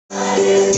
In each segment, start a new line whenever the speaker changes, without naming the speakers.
Amen.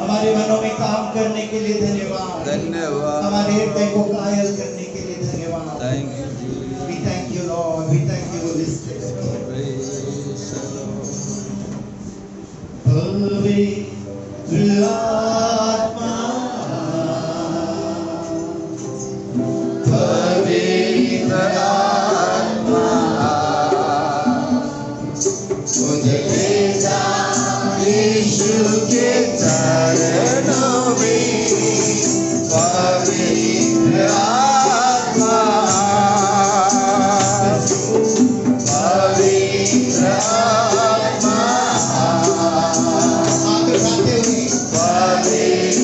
हमारे मनों में काम करने के लिए धन्यवाद, धन्यवाद। हमारे हृदय को कायल करने के लिए धन्यवाद। Thank you, we thank you lord, we thank you holy spirit. पवित्र आत्मा, पवित्र आत्मा मुझे ले जा यीशु के चरणों में। पवित्र आत्मा, पवित्र आत्मा, पवित्र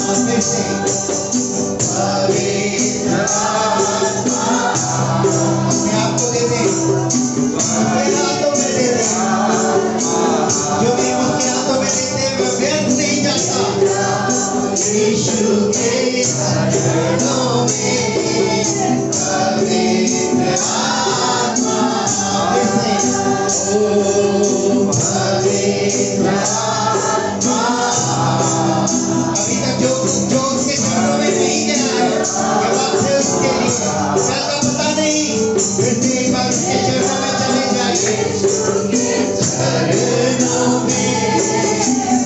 फिर से पवित्र आत्मा अपने आप को दे दे, अपने हाथों में दे दे। जो भी उसके हाथों में देते हुए व्यर्थ नहीं जाता। यीशु के चरणों में पवित्र आत्मा फिर से ओ पवित्र आत्मा। अभी तक जो उसके चरणों में नहीं गया है, ये बात है उसके लिए क्या का पता नहीं, फिर से एक बार उसके चरणों में चले जाइए। चरणों में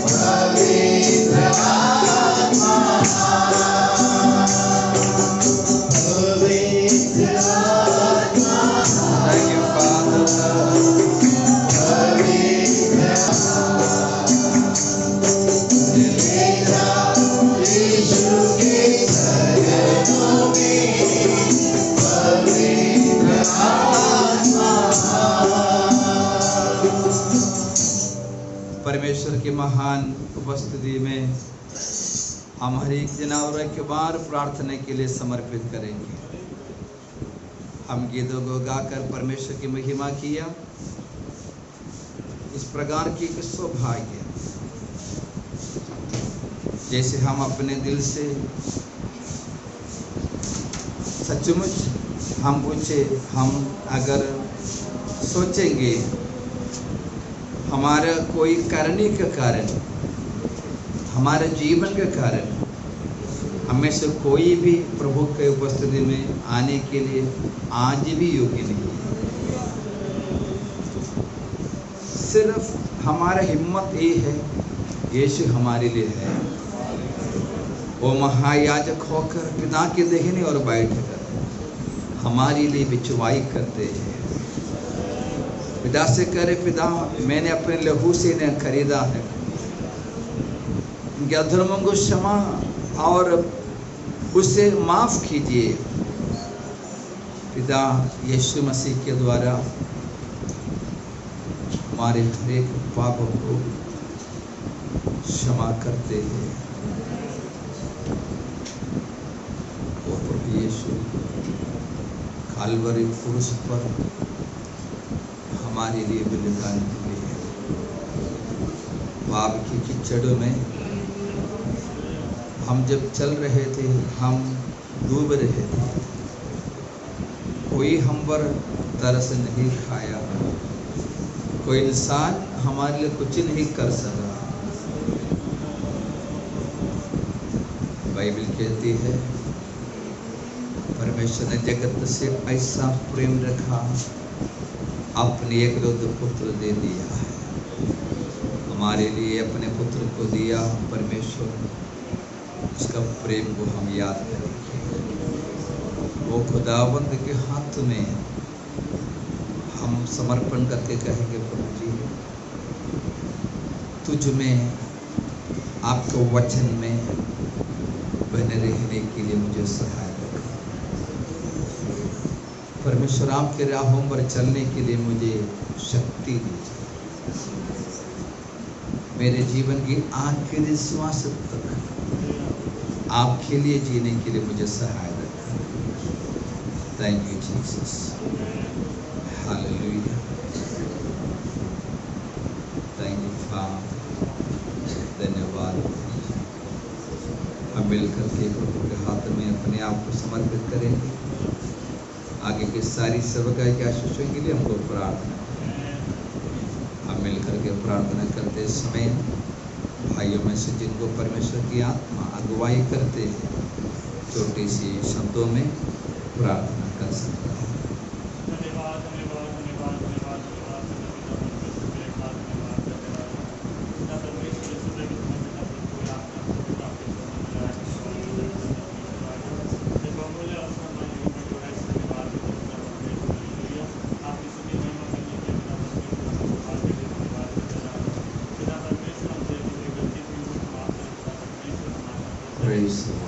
पवित्र आत्मा, पवित्र आत्मा। Thank you, Father. पवित्र यीशु के चरणों में पवित्र आत्मा।
परमेश्वर की महान उपस्थिति में हम हर एक दिन और एक बार प्रार्थना के लिए समर्पित करेंगे। हम गीतों को गाकर परमेश्वर की महिमा किया। इस प्रकार की एक सौभाग्य जैसे हम अपने दिल से सचमुच हम पूछे, हम अगर सोचेंगे हमारा कोई करने का कारण, हमारे जीवन का कारण, हमें से कोई भी प्रभु के उपस्थिति में आने के लिए आज भी योग्य नहीं है। सिर्फ हमारा हिम्मत ये है, यीशु हमारे लिए है। वो महायाजक होकर पिता के देखने और बैठकर हमारे लिए बिचवाई करते हैं। पिता से करे, पिता मैंने अपने लहू से इन्हें खरीदा है, इनके अधर्मों को क्षमा और उसे माफ कीजिए। पिता यीशु मसीह के द्वारा हमारे हर एक पापों को क्षमा करते हैं। वो प्रभु यीशु काल्वरी क्रूस पर हमारे लिए बलिदान दिए। पाप की कीचड़ में हम जब चल रहे थे, हम डूब रहे थे, कोई हम पर तरस नहीं खाया, कोई इंसान हमारे लिए कुछ नहीं कर सका। बाइबल कहती है परमेश्वर ने जगत से ऐसा प्रेम रखा, अपने एकलौते पुत्र दे दिया है। हमारे लिए अपने पुत्र को दिया परमेश्वर, उसका प्रेम को हम याद करेंगे। वो खुदावंद के हाथ में हम समर्पण करके कहेंगे, प्रभु जी तुझ में, आपके वचन में बने रहने के लिए मुझे सहायता कर। परमेश्वर आपके राहों पर चलने के लिए मुझे शक्ति दीजिए। मेरे जीवन की आखिरी श्वास तक आपके लिए जीने के लिए मुझे सहायता करें। Thank you Jesus, hallelujah, thank you father, धन्यवाद। हम मिलकर के प्रभु के हाथ में अपने आप को समर्पित करेंगे। आगे की सारी सेवकाई के आशीषों के लिए हमको प्रार्थना करें। हम मिलकर के प्रार्थना करते समय भाइयों में से जिनको परमेश्वर की आत्मा अगुवाई करते हैं, छोटी सी शब्दों में प्रार्थना कर सकता है। Praise the Lord.